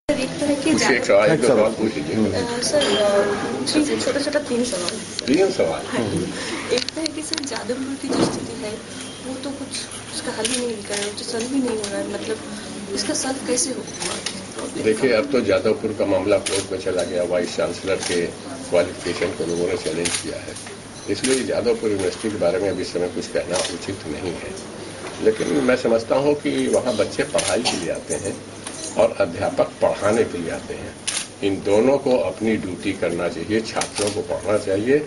एक तरह के एक सवाल पूछ लीजिए सर, छोटा छोटा 3 सवाल। 3 सवाल। हाँ, एक तरह की सर जादवपुर की जो स्थिति है वो तो कुछ उसका हल ही नहीं निकल रहा है, जो सॉल्व ही नहीं हो रहा है, मतलब इसका सॉल्व कैसे हो? देखिए, अब तो जादवपुर का मामला कोर्ट में चला गया। वाइस चांसलर के क्वालिफिकेशन को लोगों ने चैलेंज किया है, इसलिए जादवपुर यूनिवर्सिटी के बारे में अभी समय कुछ कहना उचित नहीं है। लेकिन मैं समझता हूं कि वहां बच्चे पढ़ाई के लिए आते हैं और अध्यापक पढ़ाने के लिए आते हैं। इन दोनों को अपनी ड्यूटी करना चाहिए। छात्रों को पढ़ना चाहिए,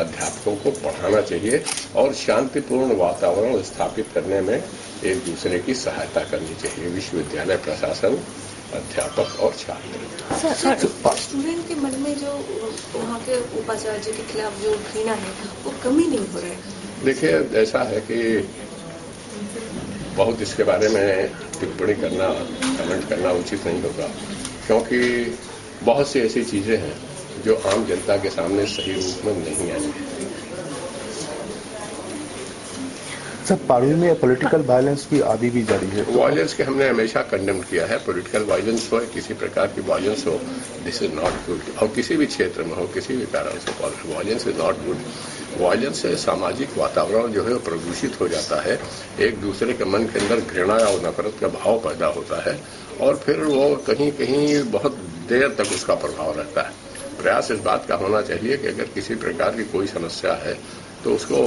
अध्यापकों को पढ़ाना चाहिए और शांतिपूर्ण वातावरण स्थापित करने में एक दूसरे की सहायता करनी चाहिए। विश्वविद्यालय प्रशासन, अध्यापक और छात्र। स्टूडेंट के मन में जो वहाँ के उपाचार्य के खिलाफ जो घृणा है वो कमी नहीं हो रहा है। देखिए, ऐसा है कि बहुत इसके बारे में टिप्पणी करना, कमेंट करना उचित नहीं होगा, क्योंकि बहुत सी ऐसी चीजें हैं जो आम जनता के सामने सही रूप में नहीं आई है। सर, पारुल में पॉलिटिकल वायलेंस की आदि भी जारी है। वायलेंस के हमने हमेशा कंडेम किया है। पॉलिटिकल वायलेंस हो, किसी प्रकार की वायलेंस हो, दिस इज नॉट गुड। और किसी भी क्षेत्र में हो, किसी भी कारण से violence is not good. Violence से सामाजिक वातावरण जो है वो प्रदूषित हो जाता है। एक दूसरे के मन के अंदर घृणा और नफरत का भाव पैदा होता है और फिर वो कहीं कहीं बहुत देर तक उसका प्रभाव रहता है। प्रयास इस बात का होना चाहिए कि अगर किसी प्रकार की कोई समस्या है तो उसको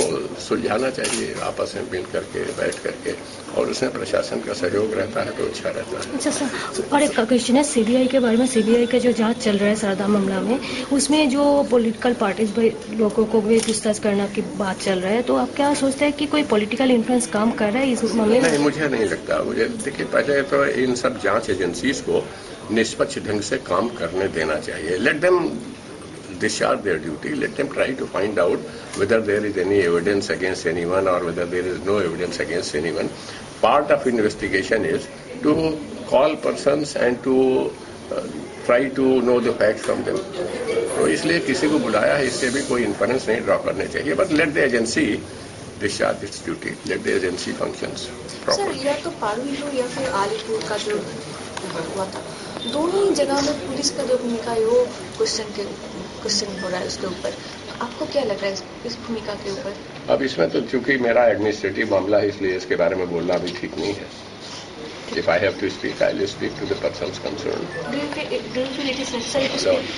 सुलझाना चाहिए, आपस में मिल करके, बैठ करके, और उसमें प्रशासन का सहयोग रहता है तो अच्छा रहता है। अच्छा सर, और एक क्वेश्चन है सीबीआई के बारे में। सीबीआई का जो जांच चल रहा है शारदा मामला में, उसमें जो पॉलिटिकल पार्टीज लोगों को भी पूछताछ करने की बात चल रहा है, तो आप क्या सोचते हैं कि कोई पॉलिटिकल इन्फ्लुएंस काम कर रहा है इस मामले में? नहीं, मुझे नहीं लगता। मुझे देखिए, पहले तो इन सब जांच एजेंसीज को निष्पक्ष ढंग से काम करने देना चाहिए। Let them discharge their duty. Let them try to find out whether there is any evidence against anyone or whether there is no evidence against anyone. Part of investigation is to call persons and to try to know the facts from them. तो इसलिए किसी को बुलाया है, इससे भी कोई inference नहीं ड्रॉ करने चाहिए। But let the agency discharge its duty. Let the agency functions properly. Sir, या तो पारुल हो या फिर आलीपुर का जो हुआ था, दोनों ही जगह में पुलिस का जो भूमिका है वो क्वेश्चन हो रहा है उसके ऊपर। आपको क्या लग रहा है इस भूमिका के ऊपर? अब इसमें तो चूंकि मेरा एडमिनिस्ट्रेटिव मामला है, इसलिए इसके बारे में बोलना भी ठीक नहीं है। If I have to speak, I will speak to the persons concerned. Do you feel it is necessary to speak?